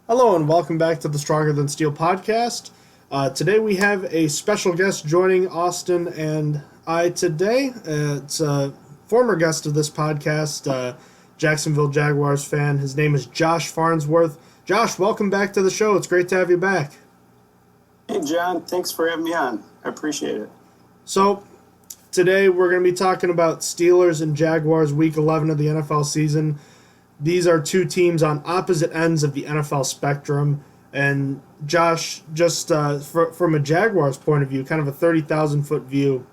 Hello and welcome back to the Stronger Than Steel podcast. Today we have a special guest joining Austin and I today. It's a former guest of this podcast, Jacksonville Jaguars fan. His name is Josh Farnsworth. Josh, welcome back to the show. It's great to have you back. Hey, John. Thanks for having me on. I appreciate it. So, today we're going to be talking about Steelers and Jaguars Week 11 of the NFL season. These are two teams on opposite ends of the NFL spectrum. And Josh, just from a Jaguars point of view, kind of a 30,000-foot view,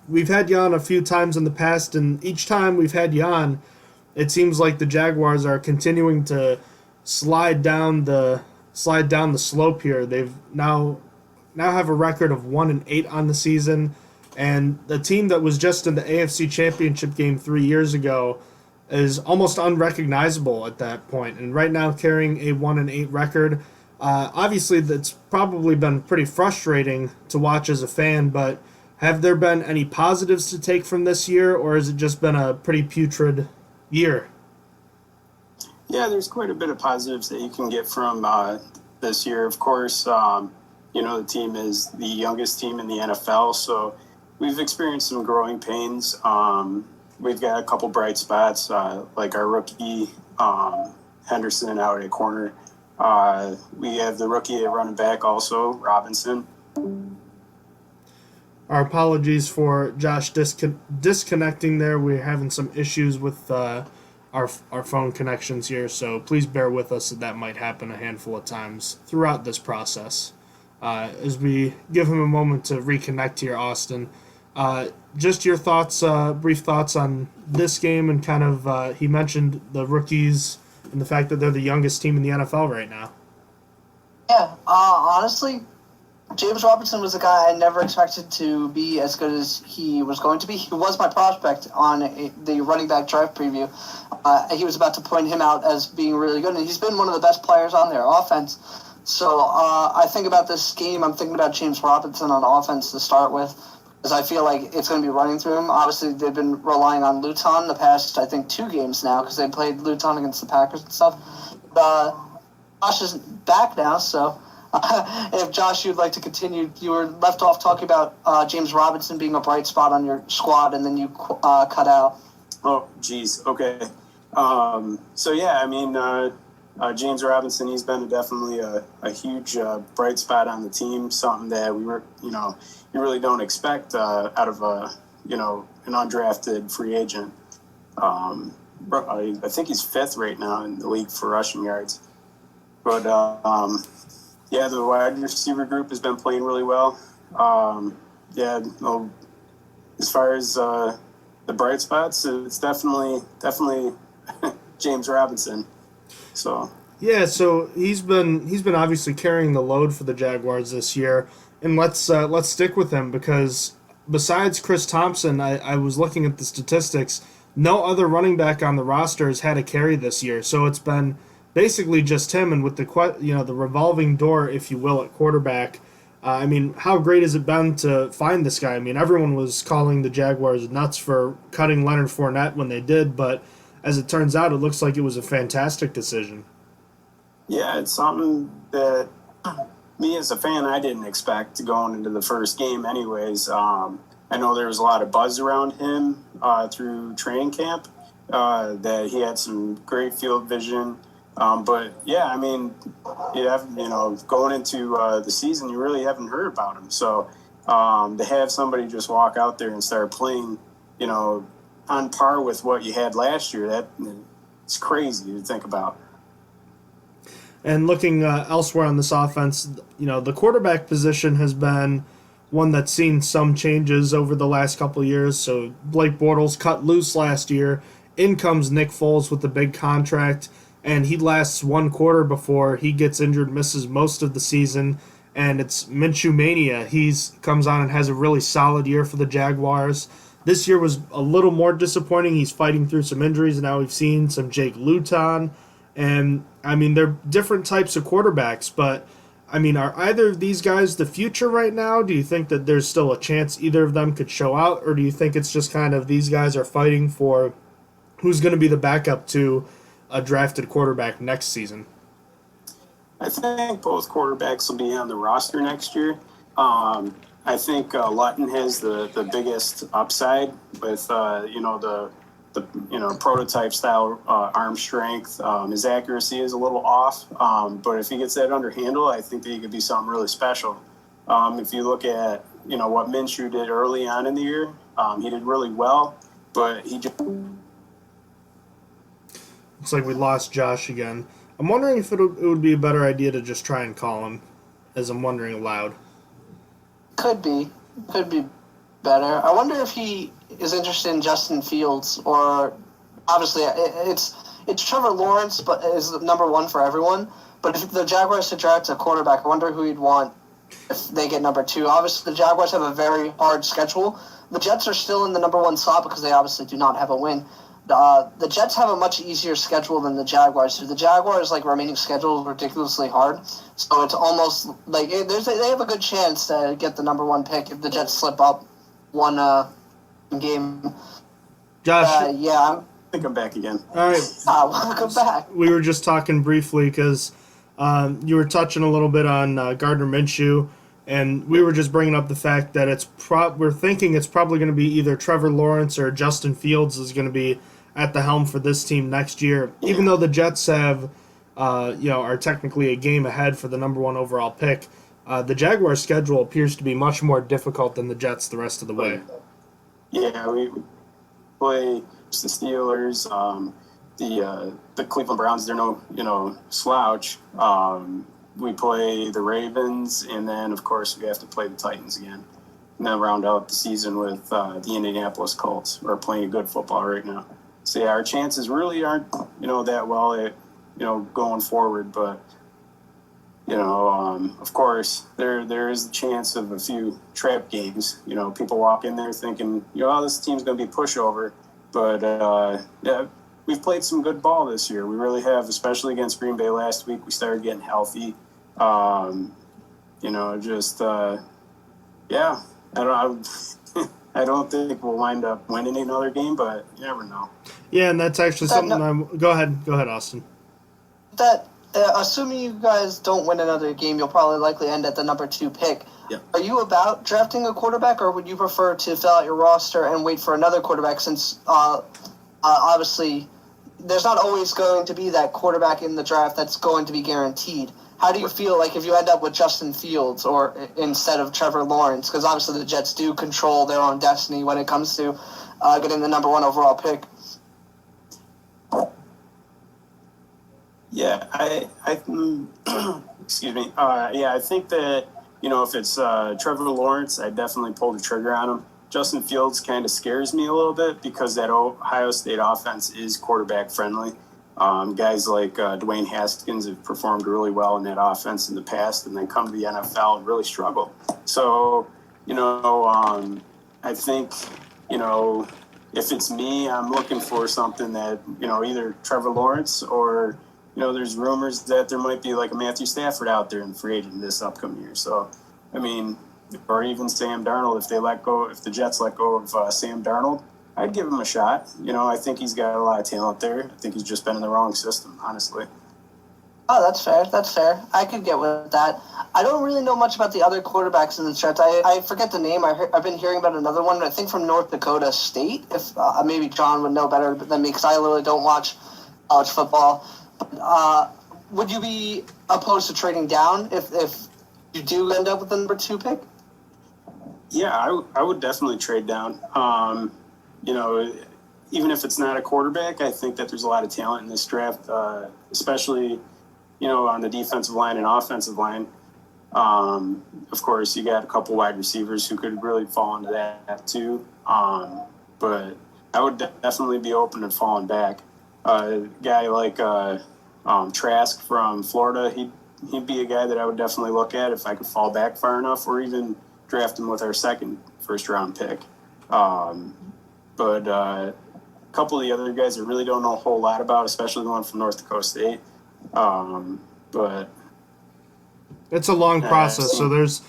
we've had you on a few times in the past, and each time we've had you on, it seems like the Jaguars are continuing to slide down the slope here. They've now have a record of 1-8 on the season, and the team that was just in the AFC Championship game 3 years ago is almost unrecognizable at that point, and right now carrying a 1-8 record. Obviously, that's probably been pretty frustrating to watch as a fan, but have there been any positives to take from this year, or has it just been a pretty putrid year? Yeah, there's quite a bit of positives that you can get from this year. Of course, the team is the youngest team in the NFL, so we've experienced some growing pains. We've got a couple bright spots, like our rookie Henderson out at corner. We have the rookie at running back also, Robinson. Our apologies for Josh disconnecting there. We're having some issues with our phone connections here, so please bear with us. That might happen a handful of times throughout this process. As we give him a moment to reconnect here, Austin, just your thoughts, brief thoughts on this game, and kind of he mentioned the rookies and the fact that they're the youngest team in the NFL right now. Yeah, honestly, James Robinson was a guy I never expected to be as good as he was going to be. He was my prospect on the running back draft preview. He was about to point him out as being really good, and he's been one of the best players on their offense. So I think about this game, I'm thinking about James Robinson on offense to start with, because I feel like it's going to be running through him. Obviously, they've been relying on Luton the past, I think, 2 games now, because they played Luton against the Packers and stuff. Josh is back now, so if Josh, you'd like to continue, you were left off talking about James Robinson being a bright spot on your squad, and then you cut out. Oh, geez. Okay. James Robinson, he's been definitely a huge bright spot on the team, something that you really don't expect out of an undrafted free agent. I think he's 5th right now in the league for rushing yards. But, the wide receiver group has been playing really well. As far as the bright spots, it's definitely James Robinson. So he's been obviously carrying the load for the Jaguars this year, and let's stick with him, because besides Chris Thompson, I was looking at the statistics. No other running back on the roster has had a carry this year, so it's been basically just him. And with the revolving door, if you will, at quarterback, how great has it been to find this guy? I mean, everyone was calling the Jaguars nuts for cutting Leonard Fournette when they did, but as it turns out, it looks like it was a fantastic decision. Yeah, it's something that me as a fan, I didn't expect going into the first game anyways. I know there was a lot of buzz around him through training camp, that he had some great field vision. Going into the season, you really haven't heard about him. So to have somebody just walk out there and start playing, on par with what you had last year, it's crazy to think about. And looking elsewhere on this offense, the quarterback position has been one that's seen some changes over the last couple of years. So Blake Bortles cut loose last year. In comes Nick Foles with the big contract, and he lasts 1 quarter before he gets injured, misses most of the season, and it's Minshew mania. He comes on and has a really solid year for the Jaguars. This year was a little more disappointing. He's fighting through some injuries. Now we've seen some Jake Luton. And, they're different types of quarterbacks. But, are either of these guys the future right now? Do you think that there's still a chance either of them could show out? Or do you think it's just kind of these guys are fighting for who's going to be the backup to a drafted quarterback next season? I think both quarterbacks will be on the roster next year. I think Lutton has the biggest upside with the prototype style arm strength. His accuracy is a little off, but if he gets that under handle, I think that he could be something really special. If you look at what Minshew did early on in the year, he did really well, but he just Looks like we lost Josh again. I'm wondering if it would be a better idea to just try and call him, as I'm wondering aloud. Could be better. I wonder if he is interested in Justin Fields, or obviously it's Trevor Lawrence, but is number one for everyone. But if the Jaguars to draft a quarterback, I wonder who he'd want if they get number two. Obviously, the Jaguars have a very hard schedule. The Jets are still in the number one slot because they obviously do not have a win. The Jets have a much easier schedule than the Jaguars do. The Jaguars' remaining schedule is ridiculously hard, so it's almost like they have a good chance to get the number one pick if the Jets slip up one game. Josh, I think I'm back again. all right. Welcome back. We were just talking briefly because you were touching a little bit on Gardner Minshew, and we were just bringing up the fact that we're thinking it's probably going to be either Trevor Lawrence or Justin Fields is going to be at the helm for this team next year. Yeah. Even though the Jets are technically a game ahead for the number one overall pick, the Jaguars' schedule appears to be much more difficult than the Jets the rest of the way. Yeah, we play the Steelers, the Cleveland Browns. They're no slouch. We play the Ravens, and then of course we have to play the Titans again, and then round out the season with the Indianapolis Colts. We're playing good football right now. So yeah, our chances really aren't that well at going forward, but of course there is a chance of a few trap games. People walk in there thinking this team's going to be pushover, but yeah, we've played some good ball this year. We really have, especially against Green Bay last week. We started getting healthy. I don't think we'll wind up winning another game, but you never know. Yeah, and that's actually something Go ahead, Austin. Assuming you guys don't win another game, you'll probably likely end at the number two pick. Yep. Are you about drafting a quarterback, or would you prefer to fill out your roster and wait for another quarterback, since obviously there's not always going to be that quarterback in the draft that's going to be guaranteed? How do you feel like if you end up with Justin Fields or instead of Trevor Lawrence? Because obviously the Jets do control their own destiny when it comes to getting the number one overall pick. Yeah, I excuse me. I think that if it's Trevor Lawrence, I definitely pull the trigger on him. Justin Fields kind of scares me a little bit because that Ohio State offense is quarterback friendly. Guys like Dwayne Haskins have performed really well in that offense in the past, and then come to the NFL and really struggle. So, I think, if it's me, I'm looking for something that, either Trevor Lawrence or, there's rumors that there might be like a Matthew Stafford out there in free agent this upcoming year. So, or even Sam Darnold, if the Jets let go of Sam Darnold, I'd give him a shot. I think he's got a lot of talent there. I think he's just been in the wrong system, honestly. Oh, that's fair. I could get with that. I don't really know much about the other quarterbacks in the draft. I forget the name. I've been hearing about another one, I think from North Dakota State. If maybe John would know better than me, because I literally don't watch college football. Would you be opposed to trading down if you do end up with the number two pick? Yeah, I would definitely trade down. Even if it's not a quarterback, I think that there's a lot of talent in this draft, especially, on the defensive line and offensive line. Of course, you got a couple wide receivers who could really fall into that too. But I would definitely be open to falling back. A guy like Trask from Florida, he'd be a guy that I would definitely look at if I could fall back far enough, or even draft him with our second first-round pick. But a couple of the other guys I really don't know a whole lot about, especially the one from North Dakota State. But it's a long process, so there's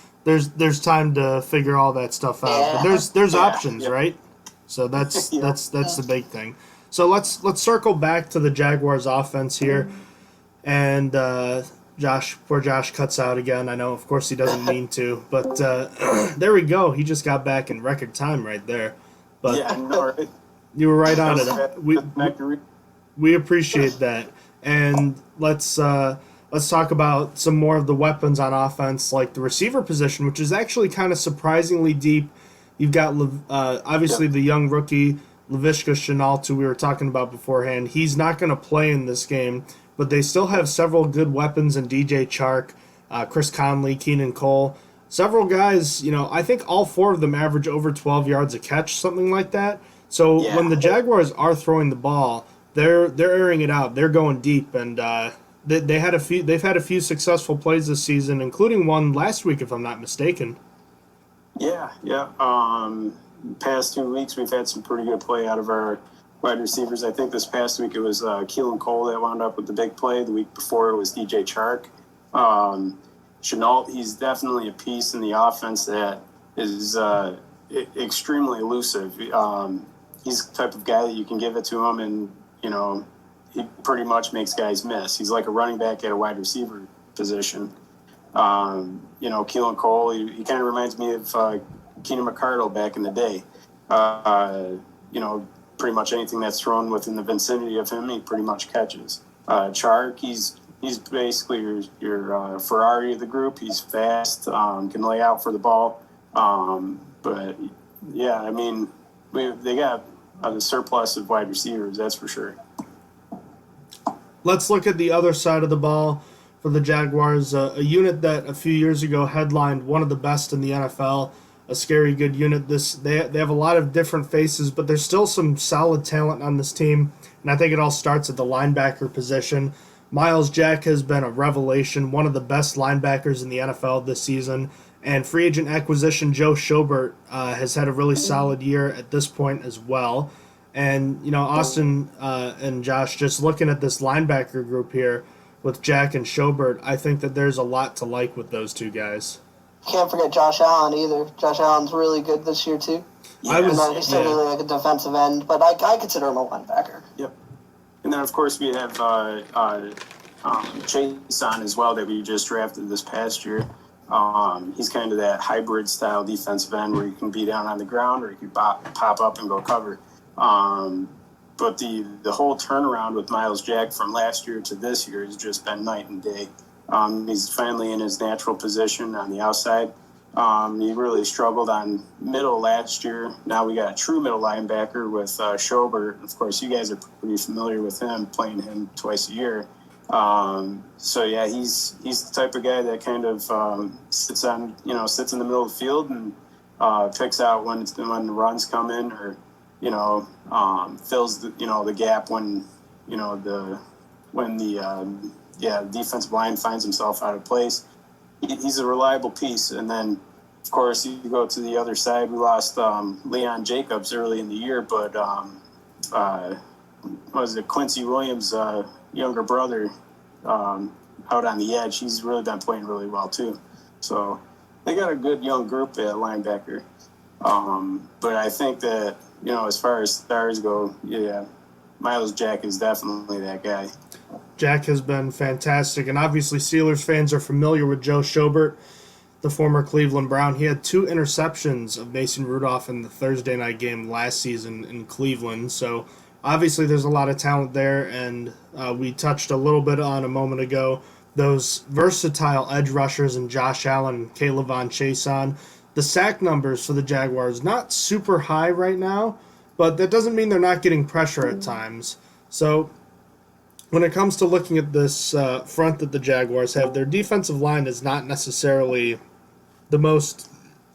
time to figure all that stuff out. But there's options, right? So that's the big thing. So let's circle back to the Jaguars offense here, and Poor Josh cuts out again. I know, of course, he doesn't mean to, but there we go. He just got back in record time right there. But Yeah, no, right? you were right That on was it. fast. We appreciate that, and let's talk about some more of the weapons on offense, like the receiver position, which is actually kind of surprisingly deep. You've got obviously the young rookie Laviska Shenault, who we were talking about beforehand. He's not going to play in this game, but they still have several good weapons in DJ Chark, Chris Conley, Keenan Cole. Several guys, I think all four of them average over 12 yards a catch, something like that. So Yeah. when the Jaguars are throwing the ball, they're airing it out. They're going deep, and they've had a few successful plays this season, including one last week, if I'm not mistaken. Yeah, yeah. Past 2 weeks, we've had some pretty good play out of our wide receivers. I think this past week it was Keelan Cole that wound up with the big play. The week before it was DJ Chark. Chenault, he's definitely a piece in the offense that is extremely elusive. He's the type of guy that you can give it to him, and he pretty much makes guys miss. He's like a running back at a wide receiver position. Keelan Cole, he kind of reminds me of Keenan McCardle back in the day. Pretty much anything that's thrown within the vicinity of him, he pretty much catches. Chark, he's basically your Ferrari of the group. He's fast, can lay out for the ball. But yeah, I mean, they got a surplus of wide receivers, that's for sure. Let's look at the other side of the ball for the Jaguars, a unit that a few years ago headlined one of the best in the NFL, a scary good unit. They have a lot of different faces, but there's still some solid talent on this team, and I think it all starts at the linebacker position. Miles Jack has been a revelation, one of the best linebackers in the NFL this season, and free agent acquisition Joe Schobert has had a really solid year at this point as well. And, Austin and Josh, just looking at this linebacker group here with Jack and Schobert, I think that there's a lot to like with those two guys. Can't forget Josh Allen either. Josh Allen's really good this year too. Yeah, He's still really like a defensive end, but I consider him a linebacker. Yep. And then, of course, we have Chase on as well that we just drafted this past year. He's kind of that hybrid style defensive end where you can be down on the ground or you can pop up and go cover. But the whole turnaround with Miles Jack from last year to this year has just been night and day. He's finally in his natural position on the outside. He really struggled on middle last year. Now we got a true middle linebacker with Schobert. Of course, you guys are pretty familiar with him, playing him twice a year. So yeah, he's the type of guy that kind of sits in the middle of the field and picks out when the runs come in, or fills the gap when the defensive line finds himself out of place. He's a reliable piece. And then, of course, you go to the other side. We lost Leon Jacobs early in the year, but Quincy Williams' younger brother out on the edge? He's really been playing really well too. So they got a good young group at linebacker. But I think that, as far as stars go, Miles Jack is definitely that guy. Jack has been fantastic, and obviously Steelers fans are familiar with Joe Schobert, the former Cleveland Brown. He had 2 interceptions of Mason Rudolph in the Thursday night game last season in Cleveland, so obviously there's a lot of talent there, and we touched a little bit on a moment ago those versatile edge rushers in Josh Allen and Kayvon Chason. The sack numbers for the Jaguars, not super high right now, but that doesn't mean they're not getting pressure at times. So when it comes to looking at this front that the Jaguars have, their defensive line is not necessarily the most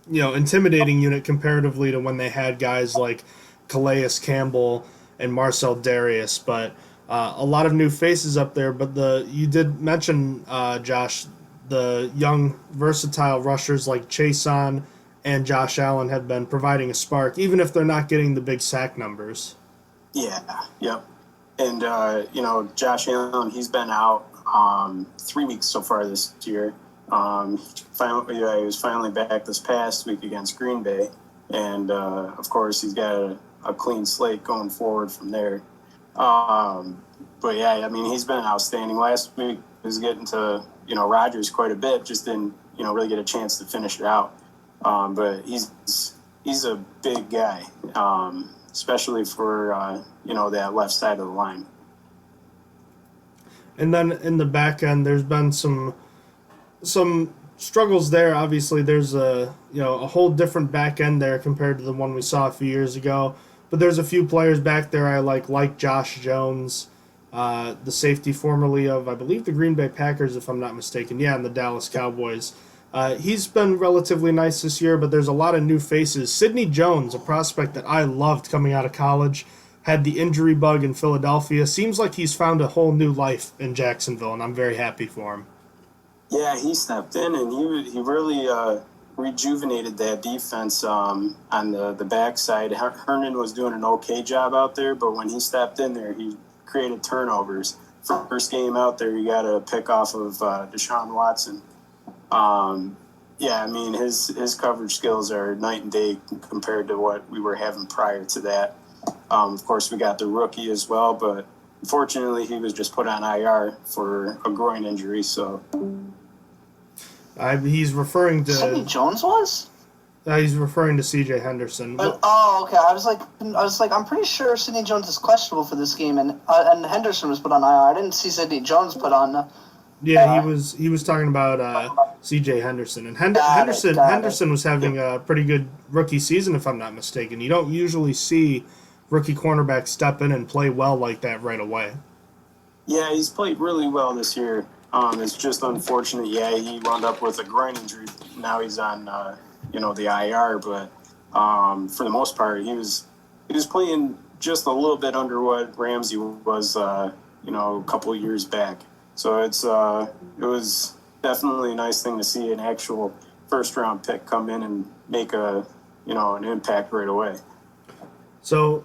intimidating unit comparatively to when they had guys like Calais Campbell and Marcel Darius, but a lot of new faces up there. But you did mention, Josh, the young versatile rushers like Chason and Josh Allen have been providing a spark, even if they're not getting the big sack numbers. Yeah, yep. And, Josh Allen, he's been out 3 weeks so far this year. He was finally back this past week against Green Bay. And, of course, he's got a clean slate going forward from there. But, yeah, I mean, he's been outstanding. Last week, was getting to, Rodgers quite a bit, just didn't, really get a chance to finish it out. But he's a big guy, especially for, that left side of the line. And then in the back end, there's been some struggles there. Obviously, there's a whole different back end there compared to the one we saw a few years ago. But there's a few players back there I like Josh Jones, the safety formerly of, I believe, the Green Bay Packers, if I'm not mistaken. Yeah, and the Dallas Cowboys. He's been relatively nice this year, but there's a lot of new faces. Sidney Jones, a prospect that I loved coming out of college, had the injury bug in Philadelphia. Seems like he's found a whole new life in Jacksonville, and I'm very happy for him. Yeah, he stepped in, and he really rejuvenated that defense on the backside. Hernan was doing an okay job out there, but when he stepped in there, he created turnovers. First game out there, he got a pick off of Deshaun Watson. His coverage skills are night and day compared to what we were having prior to that. Of course, we got the rookie as well, but unfortunately, he was just put on IR for a groin injury. So he's referring to Sidney Jones was. He's referring to C.J. Henderson. Okay. I was like, I'm pretty sure Sidney Jones is questionable for this game, and Henderson was put on IR. I didn't see Sidney Jones put on. Yeah, he was talking about C.J. Henderson, and Henderson was having a pretty good rookie season, if I'm not mistaken. You don't usually see rookie cornerbacks step in and play well like that right away. Yeah, he's played really well this year. It's just unfortunate. Yeah, he wound up with a groin injury. Now he's on, the IR. But for the most part, he was playing just a little bit under what Ramsey was, a couple of years back. So it was definitely a nice thing to see an actual first round pick come in and make an impact right away. So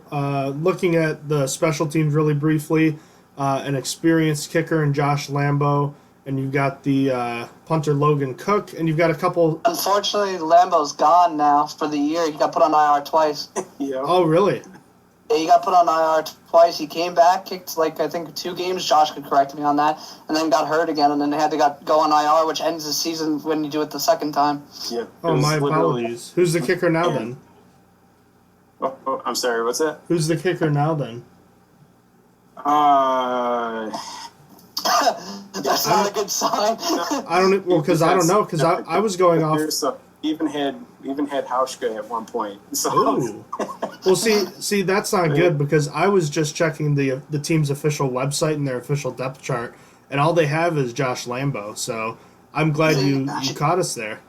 looking at the special teams really briefly, an experienced kicker in Josh Lambo, and you've got the punter Logan Cook, and you've got a couple. Unfortunately, Lambo's gone now for the year. He got put on IR twice. Yeah. Oh, really? Yeah, he got put on IR twice. He came back, kicked I think 2 games. Josh could correct me on that, and then got hurt again, and then they had to go on IR, which ends the season when you do it the second time. Yeah. Oh, my apologies. Who's the kicker now then? Oh, I'm sorry. What's that? Who's the kicker now then? That's not a good sign. I don't. Well, because I don't know. Because I was going off. Even had Hauschka at one point. So. Ooh. Well, see, that's not good because I was just checking the team's official website and their official depth chart, and all they have is Josh Lambo. So I'm glad you caught us there.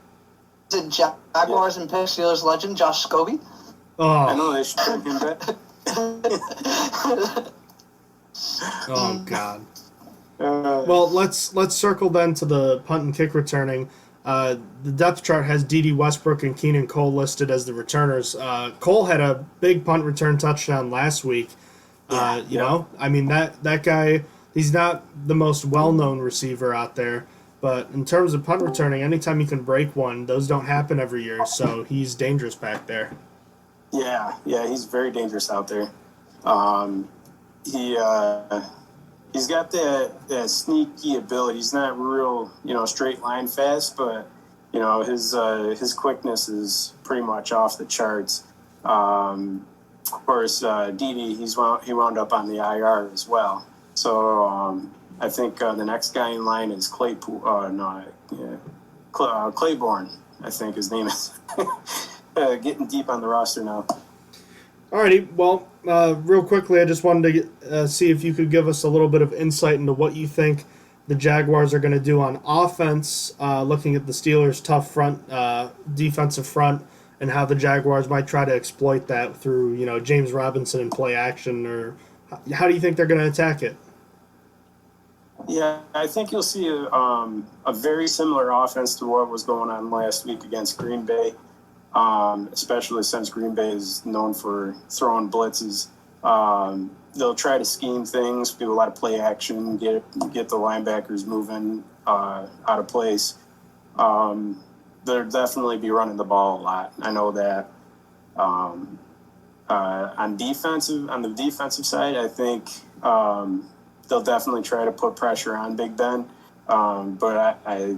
Is it Jaguars and Pittsburgh Steelers legend Josh Scobie? Oh. I know they should bring him back. Oh God. Well, let's circle then to the punt and kick returning. The depth chart has D.D. Westbrook and Keenan Cole listed as the returners. Cole had a big punt return touchdown last week. That guy, he's not the most well-known receiver out there, but in terms of punt returning, anytime you can break one, those don't happen every year, so he's dangerous back there. Yeah, he's very dangerous out there. He's got that sneaky ability. He's not real, straight line fast, but his quickness is pretty much off the charts. Of course, Dede, he wound up on the IR as well. So I think the next guy in line is Claiborne. I think his name is. Getting deep on the roster now. Alrighty, well, real quickly, I just wanted to see if you could give us a little bit of insight into what you think the Jaguars are going to do on offense, looking at the Steelers' tough defensive front, and how the Jaguars might try to exploit that through, James Robinson and play action, or how do you think they're going to attack it? Yeah, I think you'll see a very similar offense to what was going on last week against Green Bay. Especially since Green Bay is known for throwing blitzes. They'll try to scheme things, do a lot of play action, get the linebackers moving out of place. They'll definitely be running the ball a lot. I know that. On the defensive side, I think they'll definitely try to put pressure on Big Ben. But I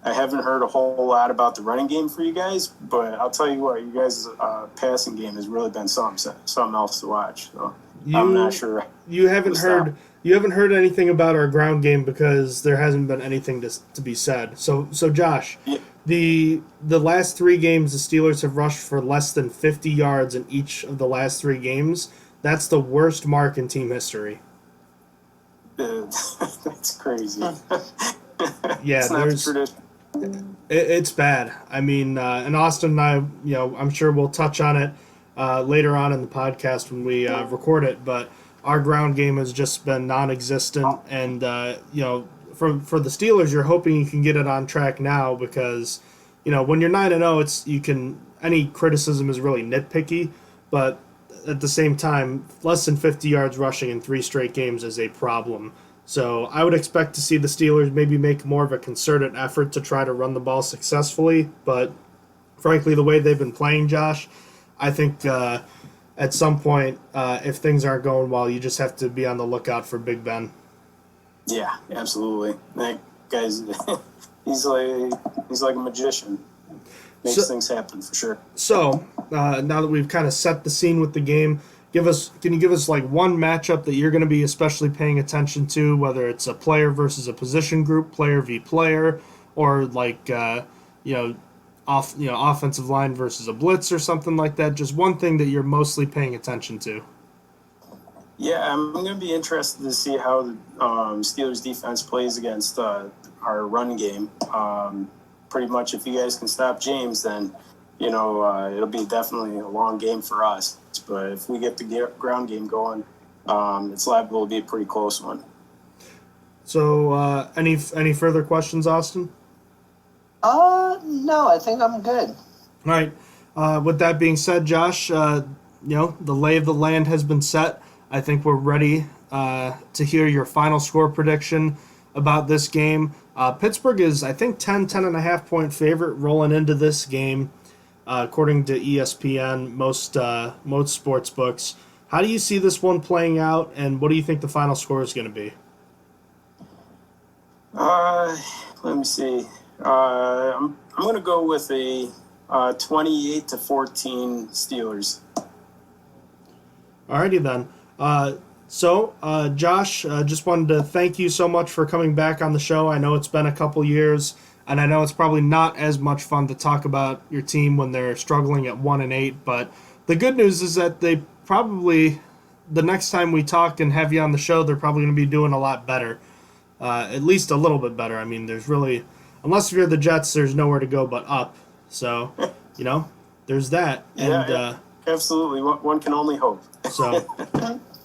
haven't heard a whole lot about the running game for you guys. But I'll tell you what, you guys' passing game has really been something else to watch. So I'm not sure. You haven't heard anything about our ground game because there hasn't been anything to be said. So Josh, Yeah. the last 3 games the Steelers have rushed for less than 50 yards in each of the last 3 games. That's the worst mark in team history. That's crazy. Yeah, it's not the tradition. It's bad. I mean, and Austin and I, I'm sure we'll touch on it later on in the podcast when we record it. But our ground game has just been non-existent, and for the Steelers, you're hoping you can get it on track now because, when you're 9-0, any criticism is really nitpicky, but at the same time, less than 50 yards rushing in 3 straight games is a problem. So I would expect to see the Steelers maybe make more of a concerted effort to try to run the ball successfully. But frankly, the way they've been playing, Josh, I think at some point, if things aren't going well, you just have to be on the lookout for Big Ben. Yeah, absolutely. That guy's he's like a magician. Makes things happen for sure. So now that we've kind of set the scene with the game, can you give us like one matchup that you're going to be especially paying attention to, whether it's a player versus a position group, player v player, or like offensive line versus a blitz or something like that? Just one thing that you're mostly paying attention to. Yeah, I'm going to be interested to see how the Steelers defense plays against our run game. Pretty much, if you guys can stop James, then it'll be definitely a long game for us. But if we get the ground game going, it's liable to be a pretty close one. So, any further questions, Austin? No, I think I'm good. All right. With that being said, Josh, the lay of the land has been set. I think we're ready to hear your final score prediction about this game. Pittsburgh is, I think, 10.5 point favorite rolling into this game, according to ESPN, most sports books. How do you see this one playing out, and what do you think the final score is going to be? Let me see. I'm going to go with a 28-14 Steelers. Alrighty then. So, Josh, just wanted to thank you so much for coming back on the show. I know it's been a couple years, and I know it's probably not as much fun to talk about your team when they're struggling at 1-8, but the good news is that they probably, the next time we talk and have you on the show, they're probably going to be doing a lot better, at least a little bit better. I mean, there's really, unless you're the Jets, there's nowhere to go but up. So, there's that. And yeah, absolutely. One can only hope. So,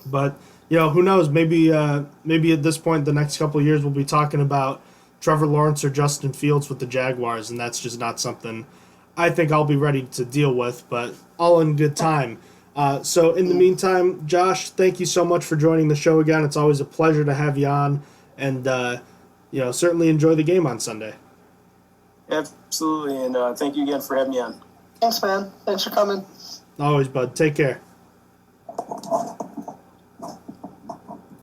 but who knows? Maybe at this point, the next couple of years, we'll be talking about Trevor Lawrence or Justin Fields with the Jaguars, and that's just not something I think I'll be ready to deal with. But all in good time. So in the meantime, Josh, thank you so much for joining the show again. It's always a pleasure to have you on, and certainly enjoy the game on Sunday. Absolutely, and thank you again for having me on. Thanks, man. Thanks for coming. Always, bud. Take care.